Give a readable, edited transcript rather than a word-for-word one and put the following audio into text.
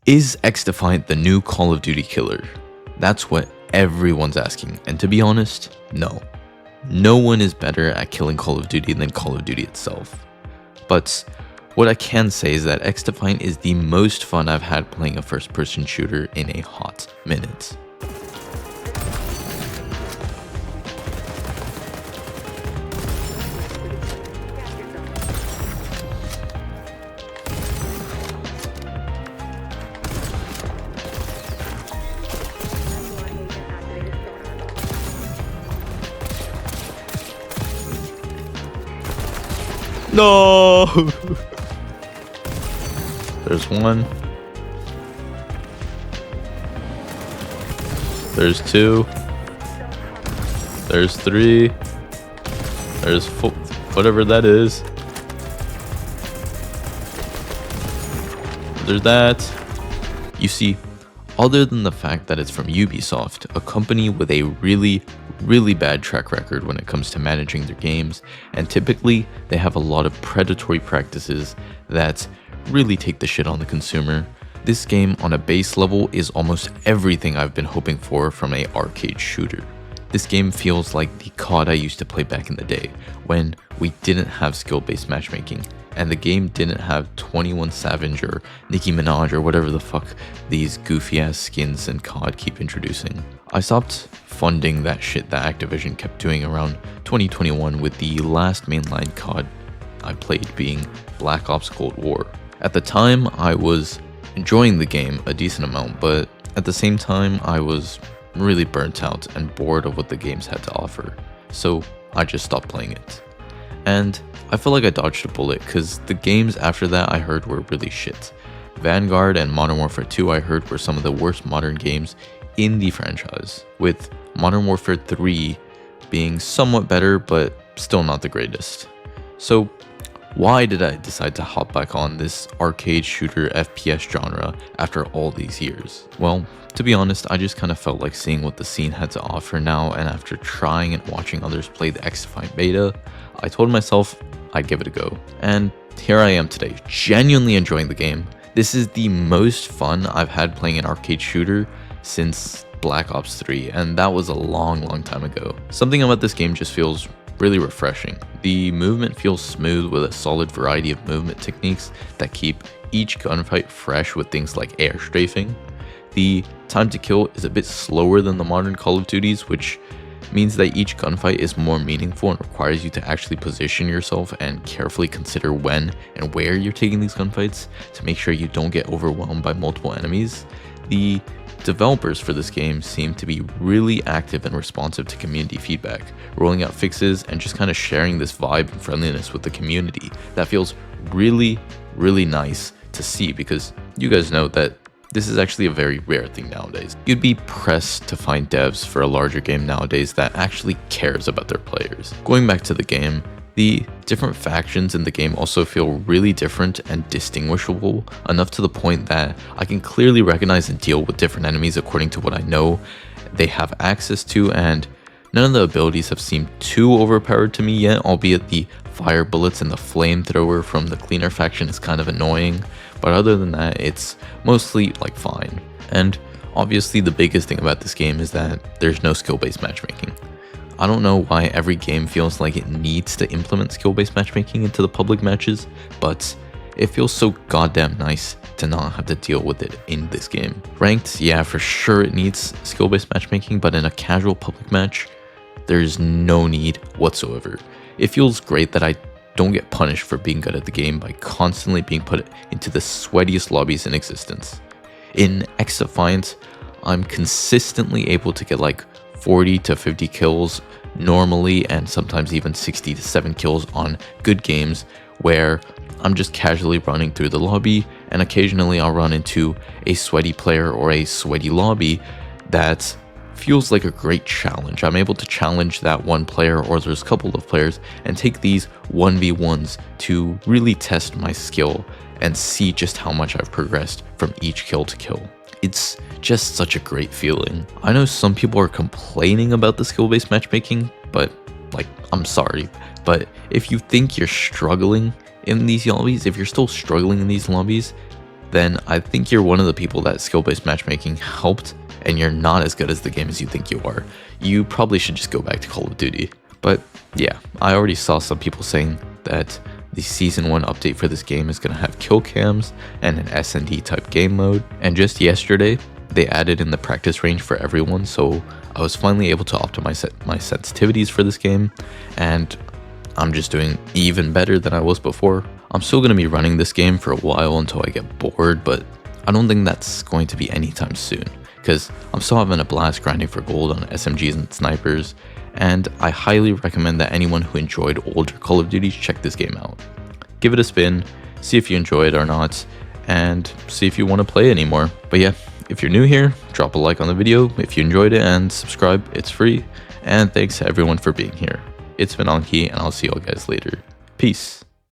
Is XDefiant the new Call of Duty killer? That's what everyone's asking, and to be honest, no. No one is better at killing Call of Duty than Call of Duty itself. But what I can say is that XDefiant is the most fun I've had playing a first-person shooter in a hot minute. No! There's one. There's two. There's three. There's four. Whatever that is. There's that. You see, other than the fact that it's from Ubisoft, a company with a really bad track record when it comes to managing their games, and typically they have a lot of predatory practices that really take the shit on the consumer, this game on a base level is almost everything I've been hoping for from an arcade shooter. This game feels like the COD I used to play back in the day, when we didn't have skill-based matchmaking, and the game didn't have 21 Savage or Nicki Minaj or whatever the fuck these goofy ass skins in COD keep introducing. I stopped funding that shit that Activision kept doing around 2021 with the last mainline COD I played being Black Ops Cold War. At the time, I was enjoying the game a decent amount, but at the same time, I was really burnt out and bored of what the games had to offer, so I just stopped playing it. And I feel like I dodged a bullet because the games after that I heard were really shit. Vanguard and Modern Warfare 2 I heard were some of the worst modern games in the franchise, with Modern Warfare 3 being somewhat better but still not the greatest. So why did I decide to hop back on this arcade shooter FPS genre after all these years? Well, to be honest, I just kind of felt like seeing what the scene had to offer now, and after trying and watching others play the XDefiant beta, I told myself I'd give it a go. And here I am today, genuinely enjoying the game. This is the most fun I've had playing an arcade shooter since Black Ops 3, and that was a long time ago. Something about this game just feels really refreshing. The movement feels smooth with a solid variety of movement techniques that keep each gunfight fresh with things like air strafing. The time to kill is a bit slower than the modern Call of Duties, which means that each gunfight is more meaningful and requires you to actually position yourself and carefully consider when and where you're taking these gunfights to make sure you don't get overwhelmed by multiple enemies. The developers for this game seem to be really active and responsive to community feedback, rolling out fixes and just kind of sharing this vibe and friendliness with the community. That feels really nice to see, because you guys know that this is actually a very rare thing nowadays. You'd be pressed to find devs for a larger game nowadays that actually cares about their players. Going back to the game, the different factions in the game also feel really different and distinguishable, enough to the point that I can clearly recognize and deal with different enemies according to what I know they have access to, and none of the abilities have seemed too overpowered to me yet, albeit the fire bullets and the flamethrower from the cleaner faction is kind of annoying, but other than that, it's mostly like fine. And obviously the biggest thing about this game is that there's no skill-based matchmaking. I don't know why every game feels like it needs to implement skill-based matchmaking into the public matches, but it feels so goddamn nice to not have to deal with it in this game. Ranked, yeah, for sure it needs skill-based matchmaking, but in a casual public match, there's no need whatsoever. It feels great that I don't get punished for being good at the game by constantly being put into the sweatiest lobbies in existence. In XDefiant, I'm consistently able to get like 40 to 50 kills normally, and sometimes even 60 to 7 kills on good games where I'm just casually running through the lobby, and occasionally I'll run into a sweaty player or a sweaty lobby that feels like a great challenge. I'm able to challenge that one player, or there's a couple of players, and take these 1v1s to really test my skill and see just how much I've progressed from each kill to kill. It's just such a great feeling. I know some people are complaining about the skill-based matchmaking, but like, I'm sorry, but if you think you're struggling in these lobbies, if you're still struggling in these lobbies, then I think you're one of the people that skill-based matchmaking helped, and you're not as good as the game as you think you are. You probably should just go back to Call of Duty. But yeah, I already saw some people saying that the Season 1 update for this game is going to have kill cams and an S&D type game mode. And just yesterday, they added in the practice range for everyone, so I was finally able to optimize my sensitivities for this game, and I'm just doing even better than I was before. I'm still going to be running this game for a while until I get bored, but I don't think that's going to be anytime soon, because I'm still having a blast grinding for gold on SMGs and snipers, and I highly recommend that anyone who enjoyed older Call of Duty check this game out. Give it a spin, see if you enjoy it or not, and see if you want to play anymore. But yeah, if you're new here, drop a like on the video if you enjoyed it, and subscribe, it's free. And thanks to everyone for being here. It's been Anki, and I'll see you all guys later. Peace.